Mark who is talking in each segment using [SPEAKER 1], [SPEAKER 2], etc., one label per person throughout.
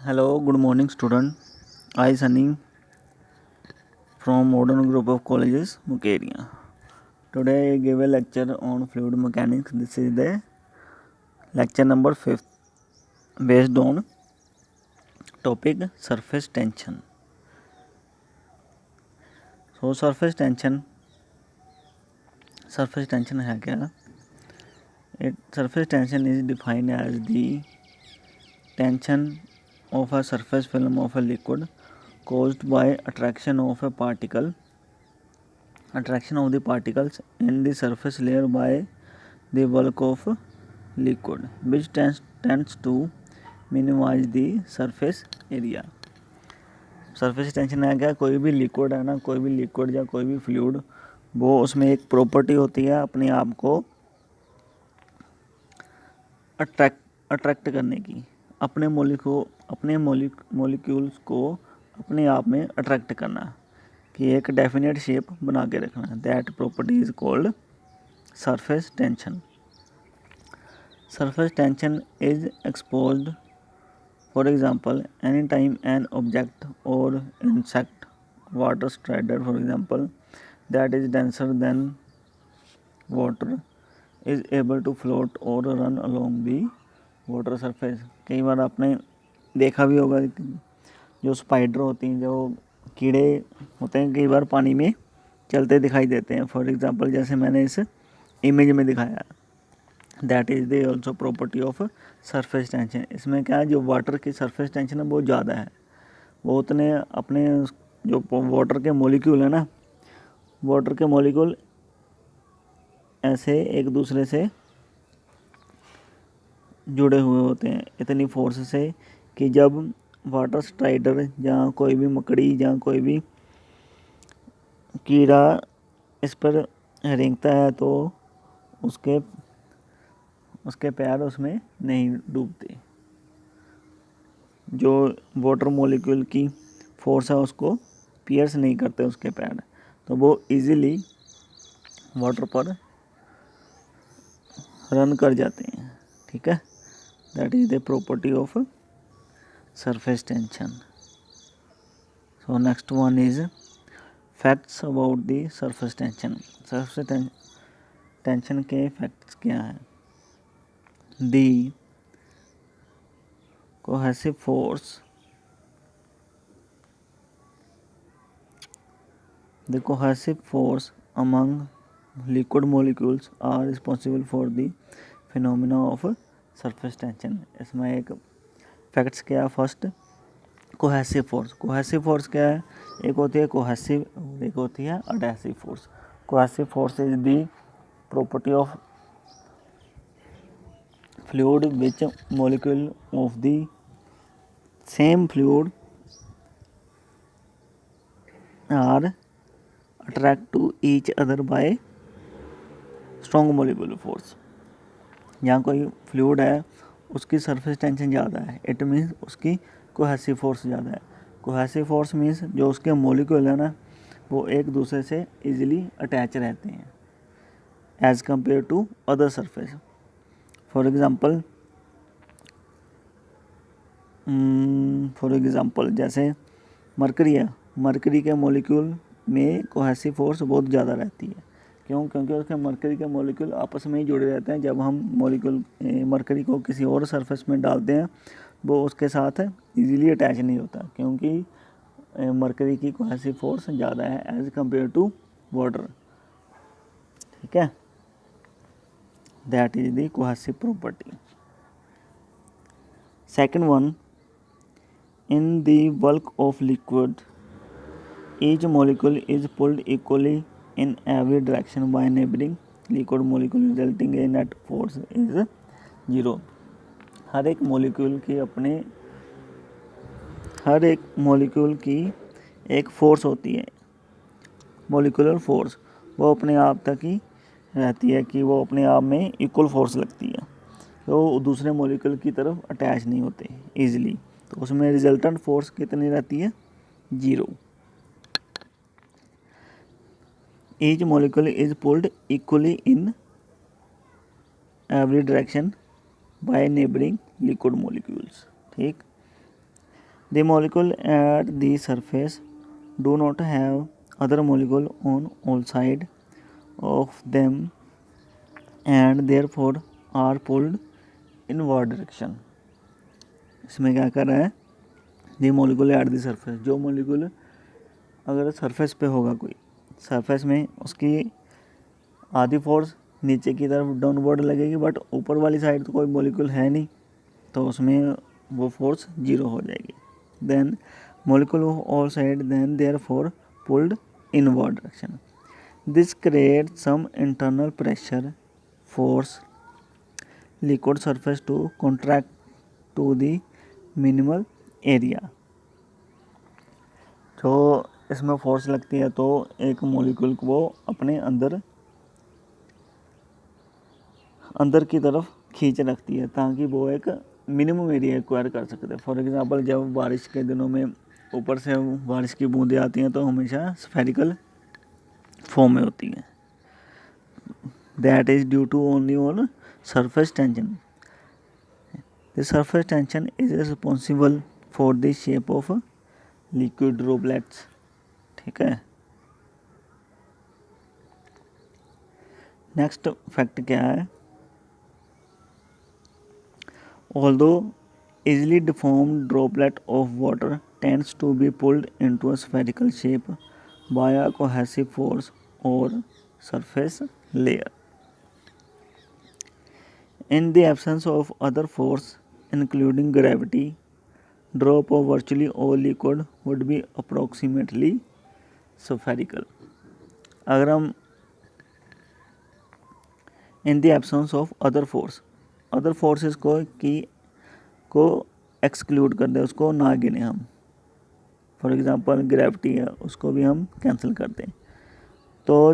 [SPEAKER 1] Hello, good morning, student. I Sunny from Modern Group of Colleges, Mukeria. Today I give a lecture on fluid mechanics. This is the lecture number 5th, based on topic surface tension. So surface tension है क्या? Surface tension is defined as the tension of a surface film of a liquid caused by attraction of the particles in the surface layer by the bulk of liquid, which tends to minimize the surface area. Surface tension है क्या? कोई भी liquid है ना, कोई भी liquid या कोई भी फ्लूइड, वो उसमें एक प्रॉपर्टी होती है अपने आप को अट्रैक्ट करने की, अपने मॉलिक्यूल्स को अपने आप में अट्रैक्ट करना, कि एक डेफिनेट शेप बना के रखना. That property is called surface tension. Surface tension is exposed, for example, anytime an object or insect, water strider for example, that is denser than water is able to float or run along the water surface. कई बार आपने देखा भी होगा जो spider होती हैं, जो कीड़े होते हैं, कई बार पानी में चलते दिखाई देते हैं. फॉर एग्जांपल जैसे मैंने इस इमेज में दिखाया, that is the also property of surface tension. इसमें क्या है, जो वाटर की सरफेस टेंशन है बहुत ज़्यादा है, वो उतने अपने जो वाटर के मॉलिक्यूल है ना, वाटर के मॉलिक्यूल ऐसे एक दूसरे से जुड़े हुए होते हैं इतनी फोर्स से कि जब वाटर स्ट्राइडर या कोई भी मकड़ी या कोई भी कीड़ा इस पर रेंगता है तो उसके पैर उसमें नहीं डूबते. जो वाटर मॉलिक्यूल की फोर्स है उसको पियर्स नहीं करते उसके पैर, तो वो इजीली वाटर पर रन कर जाते हैं. ठीक है, that is the property of surface tension. So next one is facts about the surface tension. Surface tension के फैक्ट्स क्या हैं? The cohesive force among liquid molecules are responsible for the phenomena of surface tension. इसमें एक facts क्या है? First, cohesive force क्या है? एक होती है कोहेसिव, एक होती है adhesive force. Cohesive force is the property of fluid which molecule of the same fluid are attract to each other by strong molecular force. यहाँ कोई फ्लूइड है उसकी सरफेस टेंशन ज़्यादा है, इट मीन्स उसकी कोहेसिव फोर्स ज़्यादा है. Cohesive force means जो उसके मॉलिक्यूल है ना, वो एक दूसरे से इजीली अटैच रहते हैं as compare to other surface. For example जैसे मरकरी है, मरकरी के मॉलिक्यूल में कोहेसिव फोर्स बहुत ज़्यादा रहती है. क्यों? क्योंकि उसके मरकरी के मॉलिक्यूल आपस में ही जुड़े रहते हैं. जब हम मरकरी को किसी और सरफेस में डालते हैं वो उसके साथ इजीली अटैच नहीं होता, क्योंकि मरकरी की कोहेसिव फोर्स ज़्यादा है एज़ कम्पेयर टू वाटर. ठीक है, that is the cohesive property. Second one, in the bulk of liquid each molecule is pulled equally in every direction by neighboring liquid molecule, resulting in net force is 0. हर एक molecule की एक force होती है, molecular force, वो अपने आप तक ही रहती है कि वो अपने आप में इक्वल फोर्स लगती है, तो दूसरे मॉलिक्यूल की तरफ अटैच नहीं होते ईजिली. तो उसमें रिजल्टेंट फोर्स कितनी रहती है? 0. Each molecule is pulled equally in every direction by neighboring liquid molecules. ठीक, The molecule at the surface do not have other molecule on all sides of them and therefore are pulled inward direction. इसमें क्या कर रहा है, दी molecule at the surface, जो molecule अगर surface पे होगा कोई, सरफेस में उसकी आधी फोर्स नीचे की तरफ डाउनवर्ड लगेगी, बट ऊपर वाली साइड तो कोई मोलिकुल है नहीं, तो उसमें वो फोर्स जीरो हो जाएगी. Then molecule of all side then therefore pulled inward direction. This create some internal pressure force liquid surface to contract to the minimal area. जो इसमें फोर्स लगती है तो एक मोलिकुल को वो अपने अंदर की तरफ खींच रखती है ताकि वो एक मिनिमम एरिया एक्वायर कर सकते हैं. फॉर एग्जांपल जब बारिश के दिनों में ऊपर से बारिश की बूंदें आती हैं तो हमेशा स्फेरिकल फॉर्म में होती हैं. That is due to only on surface tension. The surface tension is responsible for the shape of liquid droplets. ठीक है. नेक्स्ट फैक्ट क्या है, although easily deformed droplet of water tends to be pulled into a spherical shape by a cohesive force or surface layer. In the absence of other force including gravity, drop of virtually all liquid would be approximately spherical. अगर हम in the absence of other forces को exclude कर दें, उसको ना गिने हम. For example gravity है, उसको भी हम कैंसिल कर दें, तो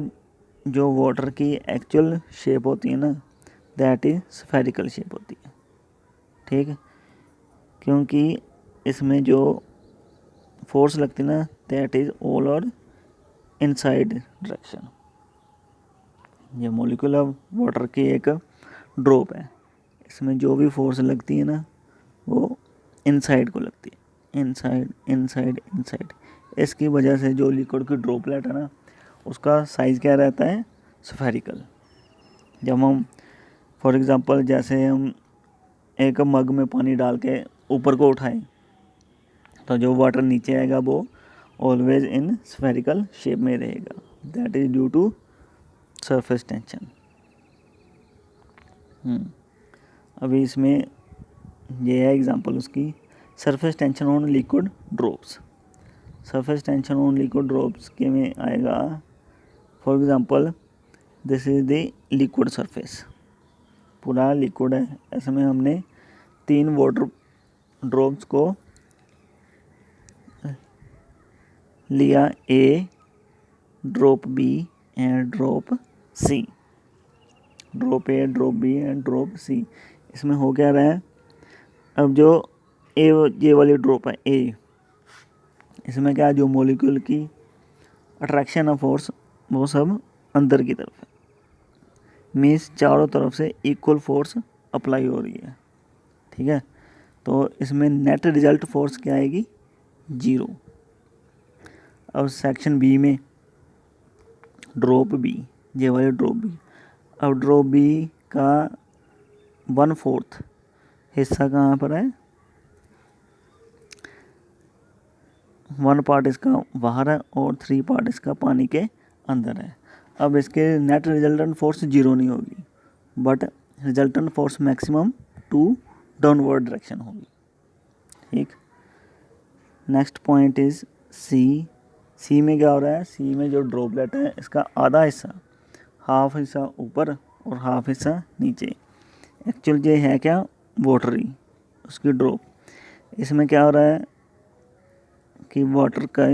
[SPEAKER 1] जो वाटर की एक्चुअल शेप होती है ना, दैट इज स्फेरिकल शेप होती है. ठीक है. क्योंकि इसमें जो फोर्स लगती है ना, दैट इज ऑल और इनसाइड डायरेक्शन. ये मॉलिक्यूल ऑफ वाटर की एक ड्रॉप है, इसमें जो भी फोर्स लगती है ना वो इनसाइड को लगती है, इनसाइड इनसाइड इनसाइड. इसकी वजह से जो लिक्विड की ड्रॉपलेट है ना, उसका साइज़ क्या रहता है, स्फेरिकल. जब हम फॉर एग्जांपल जैसे हम एक मग में पानी डाल के ऊपर को उठाएं तो जो वाटर नीचे आएगा वो ऑलवेज इन स्फेरिकल शेप में रहेगा. That is due to surface tension. अभी इसमें ये है एग्जांपल उसकी, surface tension on liquid drops. Surface tension on liquid drops के में आएगा, for example this is the liquid surface, पूरा लिक्विड है, इसमें हमने 3 वाटर ड्रॉप्स को लिया, A, drop B and drop C. Drop A, drop B and drop C. इसमें हो क्या रहा है, अब जो ये वाली ड्रॉप है ए, इसमें क्या है, जो मॉलिक्यूल की अट्रैक्शन ऑफ फोर्स वो सब अंदर की तरफ है, मीन्स चारों तरफ से इक्वल फोर्स अप्लाई हो रही है. ठीक है. तो इसमें नेट रिजल्ट फोर्स क्या आएगी, 0. अब सेक्शन बी में ड्रॉप बी, ये वाली ड्रॉप बी, अब ड्रॉप बी का 1/4 हिस्सा कहाँ पर है, 1 पार्ट इसका बाहर है और 3 पार्ट इसका पानी के अंदर है. अब इसके नेट रिजल्टेंट फोर्स 0 नहीं होगी, but resultant force maximum 2 downward direction होगी. ठीक. Next point is C. C में क्या हो रहा है, सी में जो ड्रॉपलेट है इसका आधा हिस्सा, हाफ हिस्सा ऊपर और हाफ हिस्सा नीचे. एक्चुअल ये है क्या, वाटरी, उसकी ड्रॉप. इसमें क्या हो रहा है कि वाटर का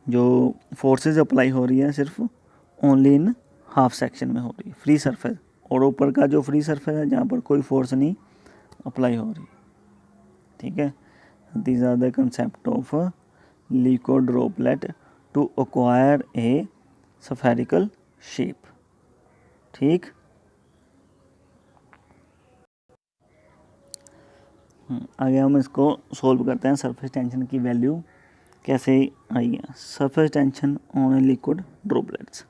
[SPEAKER 1] जो फोर्सेस अप्लाई हो रही है सिर्फ ओनली इन हाफ सेक्शन में हो रही है, फ्री सरफेस, और ऊपर का जो फ्री सरफेस है जहाँ पर कोई फोर्स नहीं अप्लाई हो रही. ठीक है. These are the concept of liquid droplet to acquire a spherical shape. ठीक. आगे हम इसको सोल्व करते हैं। सरफेस टेंशन की वैल्यू कैसे आई है। Surface tension on a liquid droplets.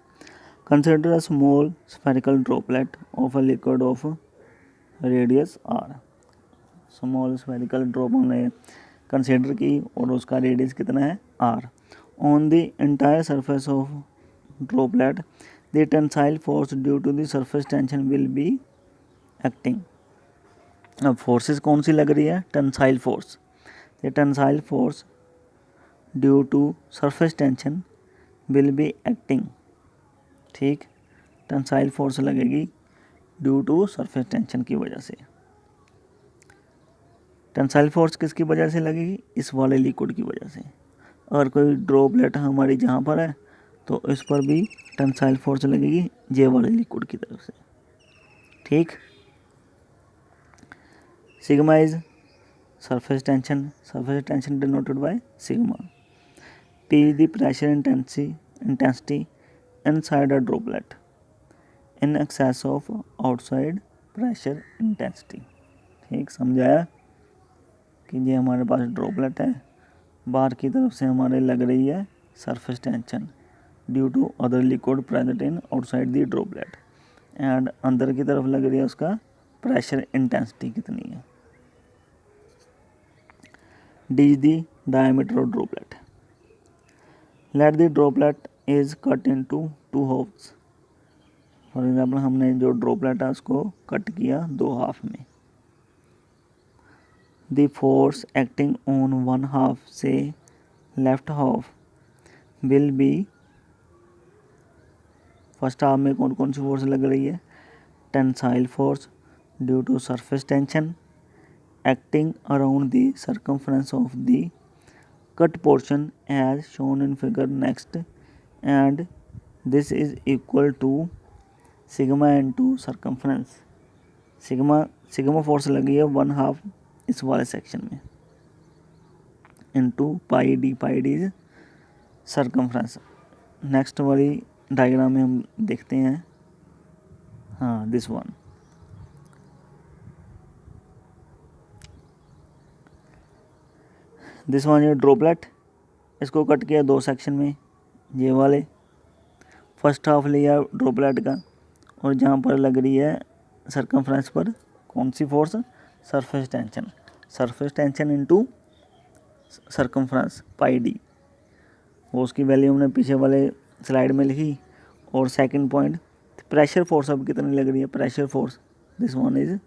[SPEAKER 1] Consider a small spherical droplet of a liquid of radius R. Small spherical drop हमने कंसिडर की और उसका रेडियस कितना है R. On the entire surface of droplet the tensile force due to the surface tension will be acting. अब forces कौन सी लग रही है, tensile force. The tensile force due to surface tension will be acting. ठीक, tensile force लगेगी due to surface tension की वजह से। टेंसाइल फोर्स किसकी वजह से लगेगी, इस वाले लिक्विड की वजह से। अगर कोई ड्रॉपलेट हमारी जहाँ पर है तो इस पर भी टेंसाइल फोर्स लगेगी जे वाले लिक्विड की तरफ से। ठीक, sigma is surface tension denoted by sigma. P is the pressure intensity inside a droplet in excess of outside pressure intensity। ठीक, समझाया कि ये हमारे पास ड्रॉपलेट है, बाहर की तरफ से हमारे लग रही है surface tension due to other liquid present in outside the droplet, and अंदर की तरफ लग रही है उसका प्रेशर इंटेंसिटी कितनी है। D is the diameter of droplet। Let the droplet is cut into two halves। For example हमने जो ड्रॉपलेट है उसको कट किया दो हाफ में। The force acting on one half से left half will be. First half में कौन कौन सी फोर्स लग रही है, tensile force due to surface tension acting around the circumference of the cut portion as shown in figure next, and this is equal to sigma into circumference। Sigma force लगी है one half इस वाले section में into pi D is circumference. Next वाली diagram में हम देखते हैं, हाँ दिस वन। ये ड्रॉपलेट, इसको कट किया दो सेक्शन में, ये वाले फर्स्ट हाफ लिया ड्रॉपलेट का और जहाँ पर लग रही है सर्कमफ्रेंस पर कौन सी force, surface tension into circumference pi D, वो उसकी वैल्यू हमने पीछे वाले स्लाइड में लिखी। और सेकंड पॉइंट प्रेशर फोर्स अब कितनी लग रही है, pressure force, this one is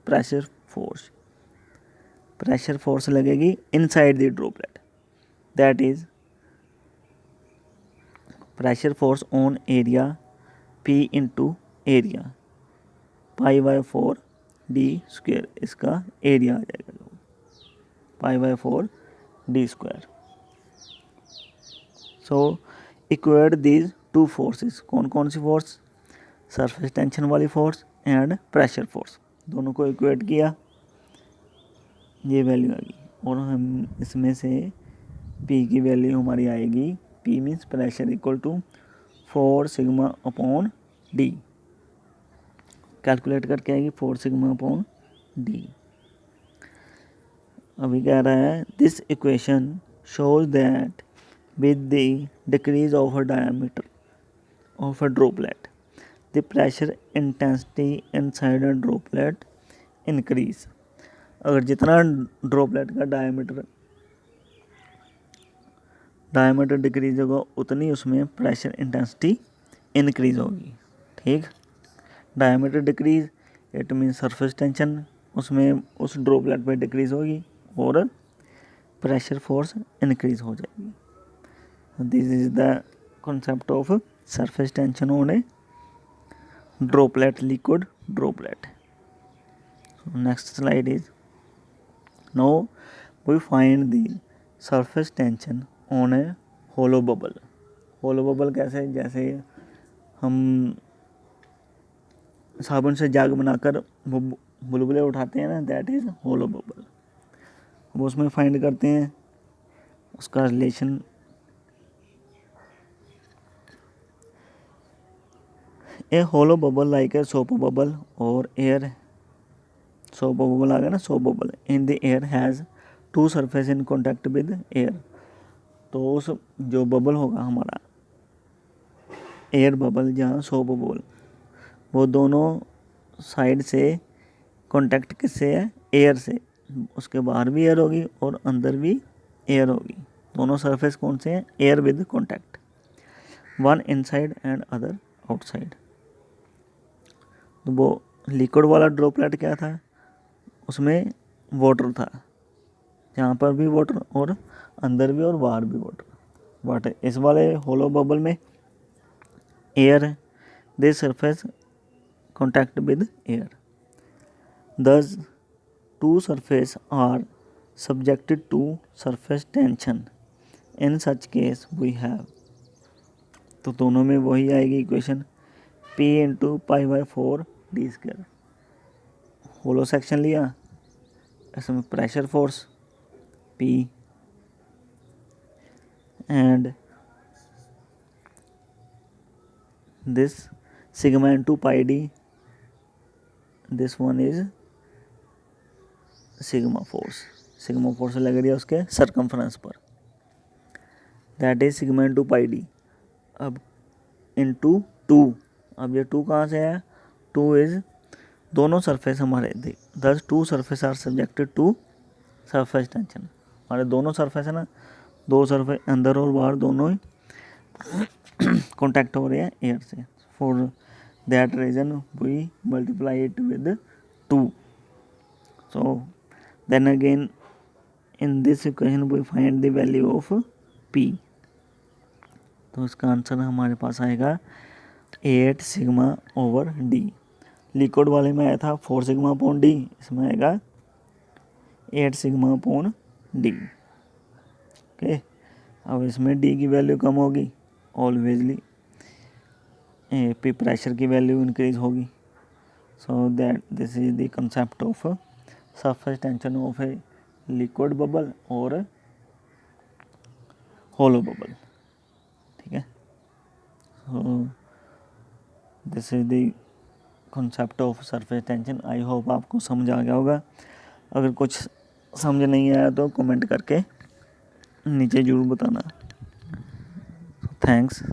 [SPEAKER 1] pressure force लगेगी inside the droplet, that is pressure force on area P into area pi by 4 D square, इसका एरिया आ जाएगा pi by 4 D square. So equate these two forces, कौन कौन सी force, surface tension वाली force and pressure force, दोनों को equate किया, ये वैल्यू आ गई। और हम इसमें से P की वैल्यू हमारी आएगी, P means pressure equal to 4 sigma upon D। Calculate करके आएगी 4 सिग्मा अपॉन D। अभी कह रहा है this equation shows that with the decrease of a diameter of a droplet the pressure intensity inside a droplet increase। अगर जितना droplet का diameter decrease होगा उतनी उसमें प्रेशर इंटेंसिटी इंक्रीज होगी। ठीक, diameter decrease it mean surface tension उसमें उस ड्रॉपलेट पे डिक्रीज होगी और प्रेशर फोर्स इंक्रीज हो जाएगी। This is the concept of surface tension on a droplet, liquid droplet। So next slide is, now we find the surface tension on a hollow bubble। hollow bubble कैसे, जैसे हम साबुन से जाग बनाकर बुलबुले उठाते हैं ना, दैट इज hollow bubble। अब उसमें फाइंड करते हैं उसका relation. A hollow bubble like a soap bubble or air soap bubble आ गया ना, soap bubble in the air has two surface in contact with air. तो उस जो बबल होगा हमारा एयर बबल या सोप बबल, वो दोनों साइड से कॉन्टैक्ट किससे है, एयर से। उसके बाहर भी एयर होगी और अंदर भी एयर होगी। दोनों सरफेस कौन से हैं, air with contact, one inside and other outside. तो वो लिक्विड वाला ड्रॉपलेट क्या था, उसमें वाटर था, यहाँ पर भी वाटर और अंदर भी और बाहर भी वाटर। इस वाले होलो बबल में एयर है, they surface contact with air, these two surface are subjected to surface tension, in such case we have। तो दोनों में वही आएगी equation, P into π/4 D square. Hollow section लिया, इसमें pressure force P and this sigma into pi D, this one is sigma force लग रही है उसके सरकमफ्रेंस पर, that is sigma into pi D. अब इंटू 2, अब ये 2 कहाँ से है, 2 इज दोनों सरफेस हमारे, these two surface are subjected to surface tension. हमारे दोनों सरफेस है ना, दो सरफेस अंदर और बाहर दोनों ही कॉन्टैक्ट हो रहे हैं एयर से। For that reason we multiply it with 2। So then again in this equation we find the value of P। तो इसका आंसर हमारे पास आएगा 8 सिग्मा ओवर डी। लिक्विड वाले में आया था 4 सिग्मा अपॉन डी, इसमें आएगा 8 सिग्मा अपॉन डी। ओके, अब इसमें डी की वैल्यू कम होगी, ऑलवेजली पे प्रेशर की वैल्यू इंक्रीज होगी। So that this is the concept of surface tension of a liquid bubble और होलो बबल। ठीक है, so this is the concept of surface tension. I hope आपको समझ आ गया होगा। अगर कुछ समझ नहीं आया तो कमेंट करके नीचे ज़रूर बताना। थैंक्स।